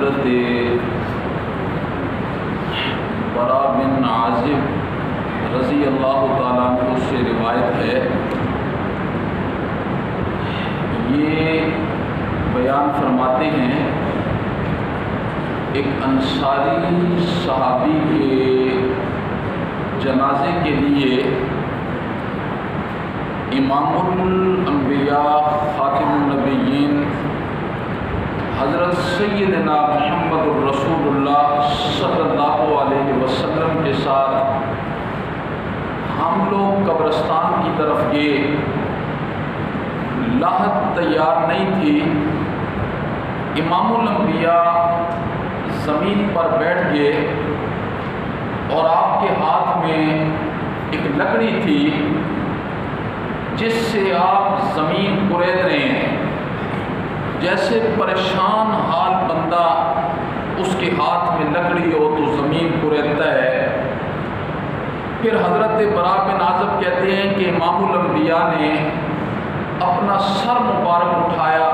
حضرت برا بن عازب رضی اللہ تعالیٰ عنہ سے روایت ہے، یہ بیان فرماتے ہیں ایک انصاری صحابی کے جنازے کے لیے امام الانبیاء خاتم النبیین حضرت سیدنا محمد الرسول اللہ صلی اللہ علیہ وسلم کے ساتھ ہم لوگ قبرستان کی طرف گئے۔ لاحت تیار نہیں تھی، امام الانبیاء زمین پر بیٹھ گئے اور آپ کے ہاتھ میں ایک لکڑی تھی جس سے آپ زمین کریت رہے ہیں۔ جیسے پریشان حال بندہ اس کے ہاتھ میں لکڑی ہو تو زمین کریتتا ہے۔ پھر حضرت برا بن عازب کہتے ہیں کہ امام الانبیاء نے اپنا سر مبارک اٹھایا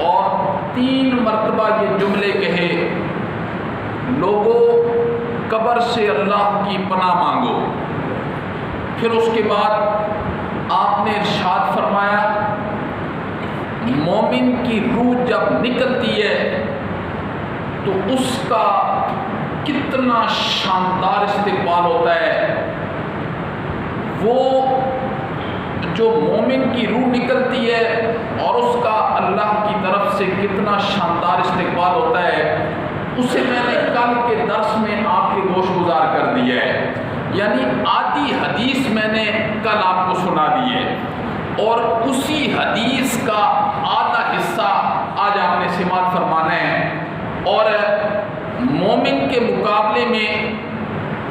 اور 3 مرتبہ یہ جملے کہے، لوگوں قبر سے اللہ کی پناہ مانگو۔ پھر اس کے بعد آپ نے ارشاد فرمایا، مومن کی روح جب نکلتی ہے تو اس کا کتنا شاندار استقبال ہوتا ہے۔ وہ جو مومن کی روح نکلتی ہے اور اس کا اللہ کی طرف سے کتنا شاندار استقبال ہوتا ہے، اسے میں نے کل کے درس میں آپ کے گوش گزار کر دیا ہے، یعنی آدھی حدیث میں نے کل آپ کو سنا دی ہے اور اسی حدیث کا آدھا حصہ آج آپ نے سماعت فرمانا ہے۔ اور مومن کے مقابلے میں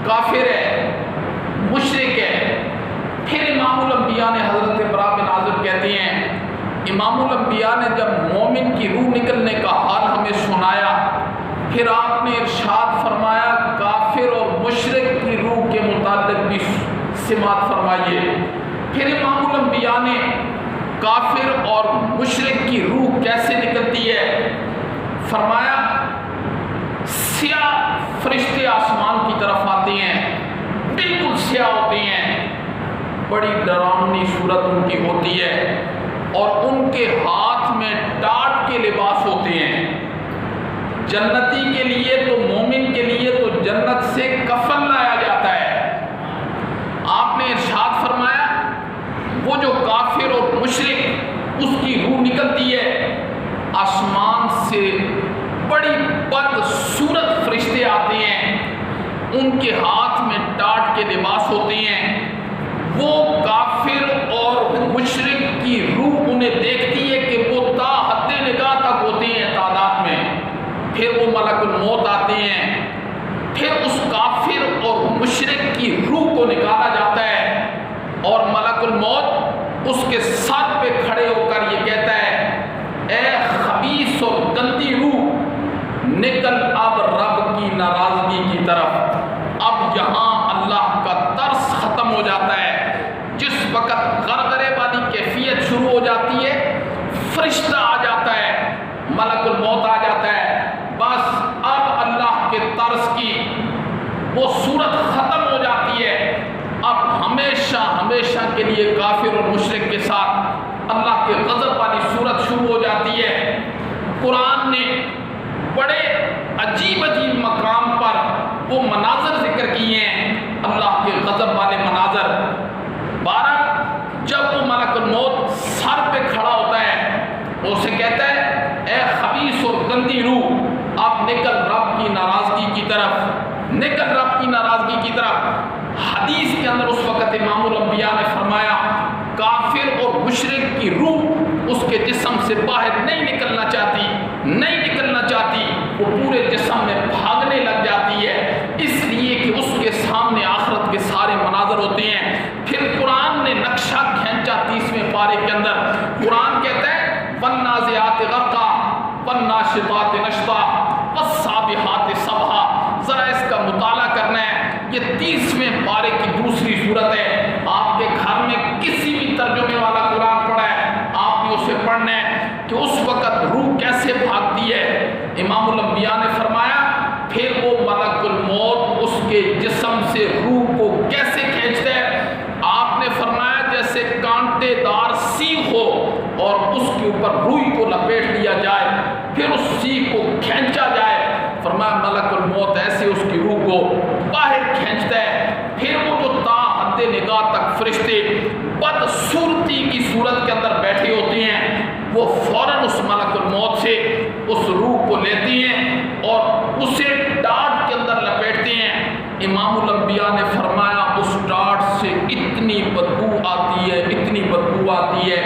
کافر ہے، مشرک ہے۔ پھر امام الانبیاء نے حضرت برا بن عازب کہتے ہیں، امام الانبیاء نے جب مومن کی روح نکلنے کا حال ہمیں سنایا، پھر آپ نے ارشاد فرمایا کافر اور مشرک کی روح کے متعلق بھی سماعت فرمائیے۔ پھر امام الانبیاء نے کافر اور مشرک کی روح کیسے نکلتی ہے فرمایا، سیاہ فرشتے آسمان کی طرف آتے ہیں، بالکل سیاہ ہوتے ہیں، بڑی ڈراؤنی صورت ان کی ہوتی ہے اور ان کے ہاتھ میں ٹاٹ کے لباس ہوتے ہیں۔ جنتی کے لیے تو مومن کے لیے تو جنت سے کفن لایا جاتا ہے۔ آپ نے ارشاد فرمایا وہ جو کافر اور مشرک اس کی روح نکلتی ہے، آسمان سے بڑی بدصورت فرشتے آتے ہیں، ان کے ہاتھ میں ٹاٹ کے لباس ہوتے ہیں۔ وہ کافر اور مشرک کی روح انہیں دیکھتی ہے کہ وہ تا حد نگاہ تک ہوتے ہیں تعداد میں۔ پھر وہ ملک الموت آتے ہیں، پھر اس کافر اور مشرک کی روح کو نکالا جاتا ہے اور ملک الموت اس کے سر پہ کھڑے ہو کر یہ کہتا ہے، اے خبیث اور گندی روح، نکل اب رب کی ناراضگی کی طرف۔ اب یہاں اللہ کا ترس ختم ہو جاتا ہے۔ جس وقت غرغرے والی کیفیت شروع ہو جاتی ہے، فرشتہ آ جاتا ہے، ملک الموت آ جاتا ہے، بس اب اللہ کے ترس کی وہ صورت ختم ہو جاتی ہے۔ اب ہمیشہ ہمیشہ کے لیے کافر اور مشرک کے ساتھ اللہ کے غضب والی صورت شروع ہو جاتی ہے۔ قرآن نے بڑے عجیب عجیب مقام پر وہ مناظر ذکر کیے ہیں، اللہ کے غضب والے مناظر۔ بارہ جب وہ ملک الموت سر پہ کھڑا ہوتا ہے، وہ اسے کہتا ہے، اے خبیث اور گندی روح، اب نکل رب کی ناراضگی کی طرف، نکل رب کی ناراضگی کی طرف۔ حدیث کے اندر اس وقت امام الانبیاء نے فرمایا کافر اور مشرک کی روح اس کے جسم سے باہر نہیں نکلنا چاہتی، نہیں نکلنا چاہتی، وہ پورے جسم میں بھاگنے لگ جاتی ہے، اس لیے کہ اس کے سامنے آخرت کے سارے مناظر ہوتے ہیں۔ پھر قرآن نے نقشہ کھینچا 30ویں پارے کے اندر، قرآن کہتا ہے وَالنَّازِعَاتِ غَرْقًا وَالنَّاشِطَاتِ نَشْطًا وَالسَّابِحَاتِ سَبْحًا۔ ذرا اس کا مطالعہ کرنا ہے، یہ 30ویں پارے کی دوسری صورت ہے۔ آپ کے گھر میں کسی بھی ترجمے والا قرآن پڑھا ہے، آپ نے اسے پڑھنا ہے کہ اس وقت روح کیسے بھاگتی ہے۔ امام الانبیاء نے فرمایا پھر وہ ملک الموت اس کے جسم سے روح کو کیسے کھینچتا ہے؟ آپ نے فرمایا جیسے کانٹے دار سیخ ہو اور اس کے اوپر روئی کو لپیٹ دیا جائے پھر اس سیخ کو کھینچا جائے، فرمایا ملک الموت ایسے اس کی روح کو باہر کھینچتا ہے۔ پھر وہ جو تا حد نگاہ تک فرشتے بدصورتی کی صورت کے اندر بیٹھے ہوتے ہیں وہ فوراً اس ملک الموت سے اس روح کو لیتی ہیں اور اسے ٹاٹ کے اندر لپیٹتے ہیں۔ امام الانبیاء نے فرمایا اس ٹاٹ سے اتنی بدبو آتی ہے، اتنی بدبو آتی ہے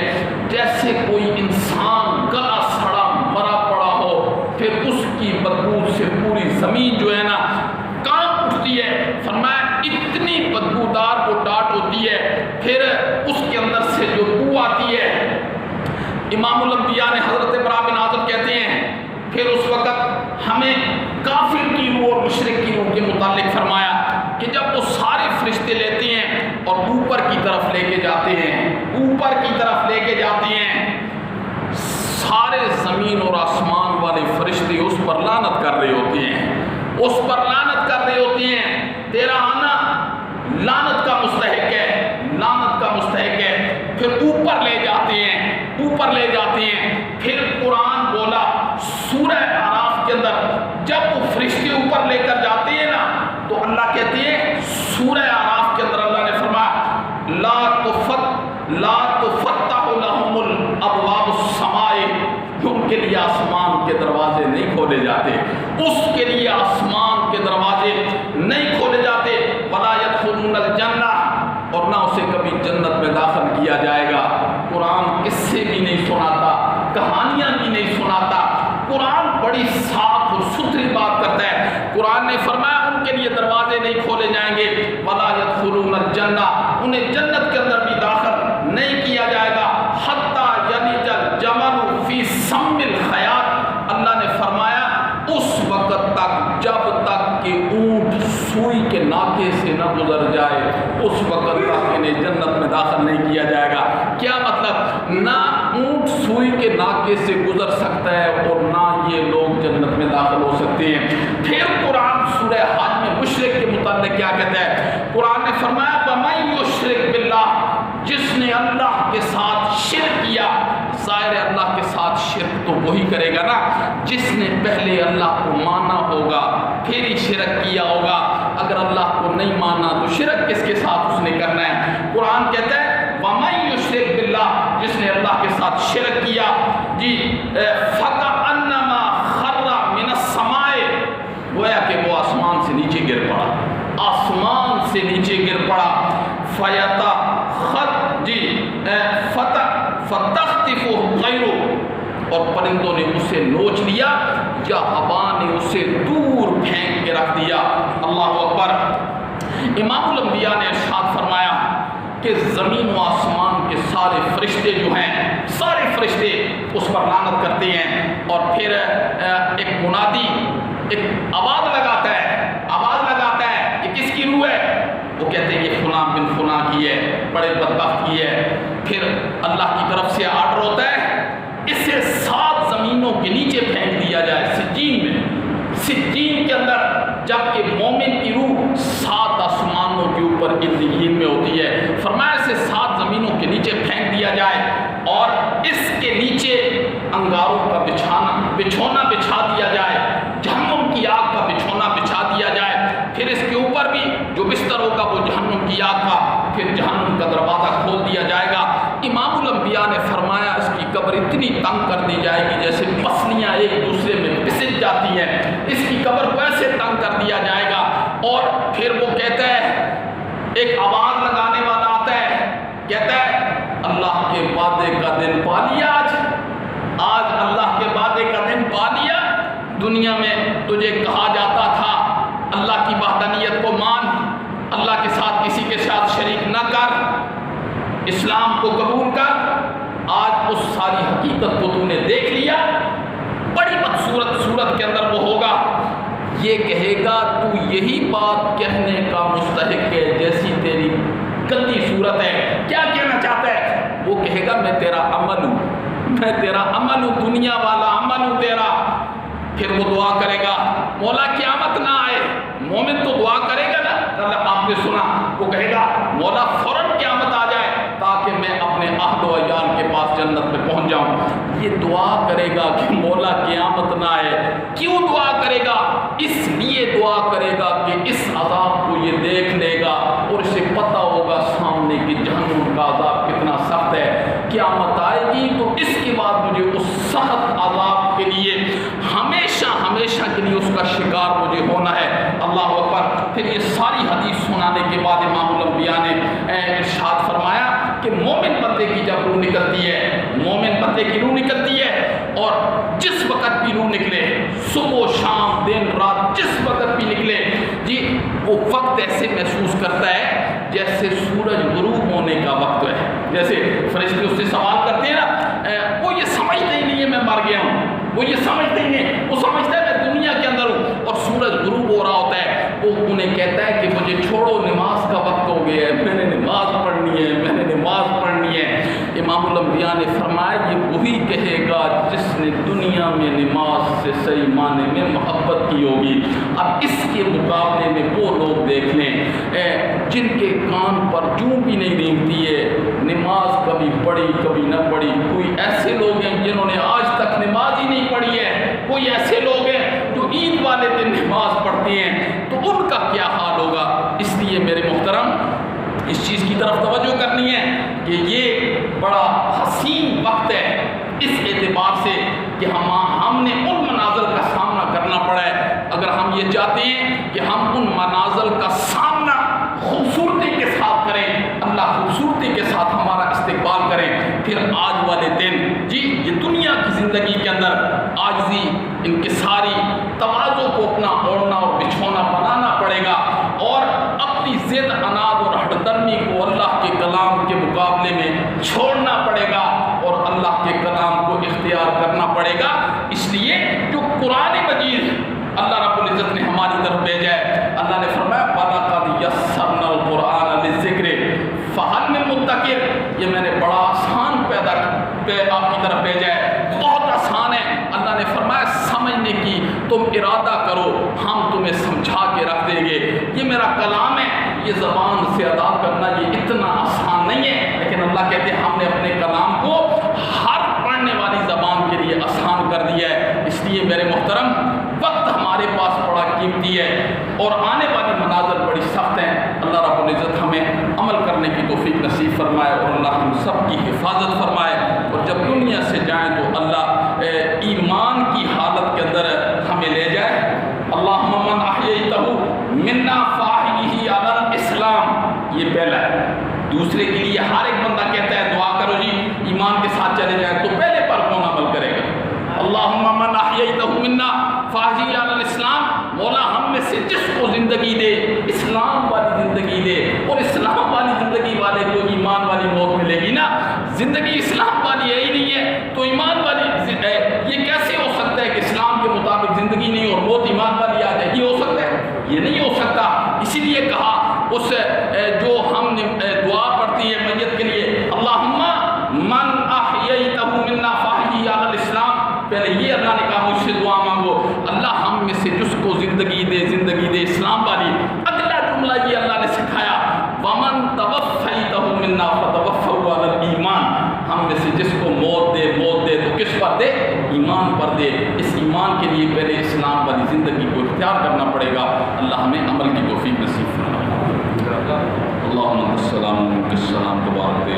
جیسے کوئی انسان گلا سڑا مرا پڑا ہو، پھر اس کی بدبو سے پوری زمین جو ہے نا کانپ اٹھتی ہے۔ فرمایا اتنی بدبودار وہ ٹاٹ ہوتی ہے، پھر اس کے اندر سے جو بو آتی ہے، امام الانبیاء نے حضرت برا بن عازب کہتے ہیں پھر اس وقت ہمیں کافر کی روح اور مشرک کی روح کے متعلق فرمایا کہ جب وہ سارے فرشتے لیتے ہیں اور اوپر کی طرف لے کے جاتے ہیں، اوپر کی طرف لے کے جاتے ہیں، سارے زمین اور آسمان والے فرشتے اس پر لعنت کر رہے ہوتے ہیں، اس پر لعنت کر رہے ہوتے ہیں، تیرا آنا لعنت کا مستحق ہے، لعنت کا مستحق ہے۔ پھر اوپر لے جاتے ہیں، اوپر لے جاتے ہیں۔ پھر قرآن بولا سورہ اعراف کے اندر جب وہ فرشتے اوپر لے کر جاتے ہیں نا تو اللہ کہتے ہیں سورہ اعراف کے اندر اللہ نے فرمایا لا تفتح لهم الابواب السماء، ان کے لیے آسمان کے دروازے نہیں کھولے جاتے، اس کے لیے آسمان کے دروازے نہیں کھولے جاتے، ولا يدخلون الجنہ، اور نہ اسے کبھی جنت میں داخل کیا جائے گا۔ قرآن قصے بھی نہیں سناتا، کہانیاں بھی نہیں سناتا، قرآن بڑی صاف اور ستھری بات کرتا ہے۔ قرآن نے فرمایا ان کے لیے دروازے نہیں کھولے جائیں گے، ولا يدخلون الجنہ، انہیں جنت کے اندر بھی داخل نہیں کیا جائے گا، حتی یلج الجمل فی سم الخیاط، اللہ نے فرمایا اس وقت تک جب تک کہ اونٹ سوئی کے ناکے سے نہ گزر جائے اس وقت تک انہیں جنت میں داخل نہیں کیا جائے گا۔ کیا مطلب؟ نہ اونٹ سوئی کے ناکے سے گزر سکتا ہے اور نہ یہ لوگ جنت میں داخل ہو سکتے ہیں۔ پھر قرآن سورہ حج میں مشرک کے متعلق کیا کہتا ہے؟ قرآن نے فرمایا وَمَن يُشْرِكْ بِاللَّهِ، جس نے اللہ کے ساتھ شرک کیا، ظاہر اللہ کے ساتھ شرک تو وہی کرے گا نا جس نے پہلے اللہ کو مانا ہوگا پھر ہی شرک کیا ہوگا، اگر اللہ کو نہیں مانا تو شرک کس کے ساتھ اس نے کرنا ہے؟ قرآن کہتا ہے وَمَن يُشْرِكْ بِاللَّهِ، جس نے اللہ کے ساتھ شرک کیا جی فَكَأَنَّمَا خَرَّ مِنَ السَّمَاءِ، گویا کہ وہ آسمان سے نیچے گر پڑا، آسمان سے نیچے گر پڑا، فَتَخْطِفُهُ الطَّيْرُ، اور پرندوں نے اسے نوچ لیا یا ہوا نے اسے دور پھینک کے رکھ دیا۔ اللہ اکبر۔ امام الانبیاء نے ارشاد فرمایا کہ زمین و آسمان کے سارے فرشتے جو ہیں، سارے فرشتے اس پر لعنت کرتے ہیں، اور پھر ایک منادی ایک آواز لگاتا ہے یہ کس کی روح ہے؟ وہ کہتے ہیں یہ فلاں بن فلاں کی ہے، بڑے بدبخت کی ہے۔ پھر اللہ کی طرف سے آرڈر ہوتا ہے اسے 7 زمینوں کے نیچے پھینک دیا جائے، سجین میں، سجین کے اندر، جبکہ مومن کی روح 7 آسمانوں کے اوپر علیین میں ہوتی ہے۔ فرمایا اسے 7 زمینوں کے نیچے پھینک دیا جائے اور اس کے نیچے انگاروں کا بچھونا بچھا دیا جائے، جہنم کی آگ کا بچھونا بچھا دیا جائے، پھر اس کے اوپر بھی جو بستر ہوگا وہ جہنم کی آگ کا، پھر جہنم کا دروازہ کھول دیا جائے گا۔ امام الانبیاء نے فرمایا اس کی قبر اتنی تنگ کر دی جائے گی جیسے پسلیاں ایک دوسرے میں پسج جاتی ہیں، اس کی قبر کو ایسے تنگ کر دیا جائے گا۔ اور پھر وہ کہتا ہے، ایک آواز لگانے والا آتا ہے، کہتا ہے اللہ کے وعدے کا دن پا لیا، آج اللہ کے وعدے کا دن پا لیا۔ دنیا میں تجھے کہا جاتا تھا اللہ کی وحدانیت کو مان، اللہ کے ساتھ کسی کے ساتھ شریک نہ کر، اسلام کو قبول کر، آج اس ساری حقیقت کو تو نے دیکھ لیا، بڑی بدصورت صورت کے اندر وہ ہوگا، یہ کہے گا تو یہی بات کہنے کا مستحق ہے جیسی تیری گندی صورت ہے۔ کیا کہنا چاہتا ہے؟ وہ کہے گا میں تیرا عمل ہوں، میں تیرا عمل ہوں، دنیا والا عمل ہوں تیرا۔ پھر وہ دعا کرے گا مولا قیامت نہ آئے. مومن تو دعا کرے گا نا, آپ نے سنا وہ کہے گا مولا فوراً قیامت آ جائے تاکہ میں اپنے اہل و عیال کے پاس جنت میں پہنچ جاؤں. یہ دعا کرے گا کہ مولا قیامت نہ آئے. کیوں دعا کرے گا؟ اس لیے دعا کرے گا کہ اس عذاب کو یہ دیکھ لے گا اور اسے پتہ ہوگا سامنے کی جہنم کا عذاب کتنا سخت ہے. قیامت آئے گی تو اس کے بعد مجھے اس سخت عذاب کے لیے ہمیشہ ہمیشہ کے لیے اس کا شکار مجھے ہونا ہے. اللہ اکبر. پھر یہ ساری حدیث سنانے کے بعد امام الانبیاء نے ارشاد فرمایا کہ مومن بندے کی جب روح نکلتی ہے, مومن بندے کی روح نکلتی ہے اور جس وقت بھی روح نکلے, صبح شام دن رات جس وقت بھی نکلے جی, وہ وقت ایسے محسوس کرتا ہے جیسے سورج غروب ہونے کا وقت ہے. جیسے فرشتے اس سے سوال کرتے ہیں نا, وہ یہ سمجھتے ہی نہیں ہے میں مر گیا ہوں, وہ یہ سمجھتے ہی نہیں, وہ سمجھتا ہے میں دنیا کے اندر ہوں اور سورج غروب ہو رہا ہوتا ہے. وہ انہیں کہتا ہے کہ مجھے چھوڑو, نماز کا وقت ہو گیا ہے, میں نے نماز پڑھنی ہے, میں نے نماز پڑھنی ہے. امام الانبیاء نے فرمایا یہ وہی کہے گا جس نے دنیا میں نماز سے صحیح معنی میں محبت کی ہوگی. اب اس کے مقابلے میں وہ لوگ دیکھ لیں جن کے کان پر جوں بھی نہیں رینگتی ہے, نماز کبھی پڑھی کبھی نہ پڑھی. کوئی ایسے لوگ ہیں جنہوں نے آج تک نماز ہی نہیں پڑھی ہے, کوئی ایسے لوگ ہیں جو عید والے دن نماز پڑھتے ہیں, تو ان کا کیا حال ہوگا. اس لیے میرے محترم اس چیز کی طرف توجہ کرنی ہے کہ یہ بڑا حسین وقت ہے اس اعتبار سے کہ ہم نے ان مناظر کا سامنا کرنا پڑا ہے. اگر ہم یہ چاہتے ہیں کہ ہم ان مناظر کا سامنا خوبصورتی کے ساتھ کریں, اللہ خوبصورتی کے ساتھ ہمارا استقبال کریں, پھر آج والے دن جی یہ دنیا کی زندگی کے اندر عاجزی, انکساری, تواضع کو اپنا اوڑھنا اور بچھونا بنانا پڑے گا اور اپنی ضد اناد اور ہٹ درمی کو اللہ کے کلام کے مقابلے میں چھوڑنا پڑے گا اور اللہ کے کلام کو اختیار کرنا پڑے گا. اس لیے جو قرآن مجید اللہ رب العزت نے ہماری طرف بھیجا ہے, اللہ نے فرمایا وَلَقَدْ يَسَّرْنَا الْقُرْآنَ لِلذِّكْرِ فَهَلْ مِن مُدَّكِرٍ. یہ میں نے بڑا آسان آپ کی طرف بھیجا ہے, بہت آسان ہے. اللہ نے فرمایا سمجھنے کی تم ارادہ کرو, ہم تمہیں سمجھا کے رکھ دیں گے. یہ میرا کلام ہے, یہ زبان سے ادا کرنا یہ اتنا آسان نہیں ہے, لیکن اللہ کہتے ہیں ہم نے اپنے کلام کو ہر پڑھنے والی زبان کے لیے آسان کر دیا ہے. اس لیے میرے محترم وقت ہمارے پاس بڑا قیمتی ہے اور آنے والی مناظر بڑی سخت ہیں. اللہ رب العزت ہمیں عمل کرنے کی توفیق نصیب فرمائے اور اللہ ہم سب کی حفاظت فرمائے, اور جب دنیا سے جائیں تو اللہ ایمان کی حالت کے اندر ہمیں لے جائے. اللہم من احییتہ منا فاحیہ علی الاسلام, یہ پہلا ہے. دوسرے کے لیے ہر ایک بندہ کہتا ہے دعا کرو جی ایمان کے ساتھ چلے جائیں, تو پہلے پر کون عمل کرے گا؟ اللہم من احییتہ منا فاحیہ علی الاسلام, مولا ہم میں سے جس کو زندگی دے اسلام والی زندگی دے, اور اسلام والی زندگی والے کو ایمان والی موت ملے گی نا. زندگی اسلام والی ہے ہی نہیں ہے تو ایمان والی یہ کیسے ہو سکتا ہے کہ اسلام کے مطابق زندگی نہیں اور موت ایمان والی آ جائے؟ یہ ہو سکتا ہے؟ یہ نہیں ہو سکتا. اسی لیے کہا اس جو ہم دعا پڑھتی ہے میت کے لیے اللہم من احییتہ منا فاحیہ علی الاسلام, پہلے یہ اللہ نے کہا مجھ سے دعا مانگو اللہ ہم میں سے جس کو زندگی دے اسلام والی. اگلا جملہ یہ اللہ نے سکھایا ومن توفیتہ منا فتوفہ علی الایمان, ہم میں سے جس کو موت دے تو کس پر دے؟ ایمان پر دے. اس ایمان کے لیے پہلے اسلام والی زندگی کو اختیار کرنا پڑے گا. اللہ ہمیں عمل کی توفیق نصیب فرمائے. اللہم السلام تبارک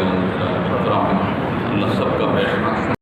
اللہ سب کا بیٹھنا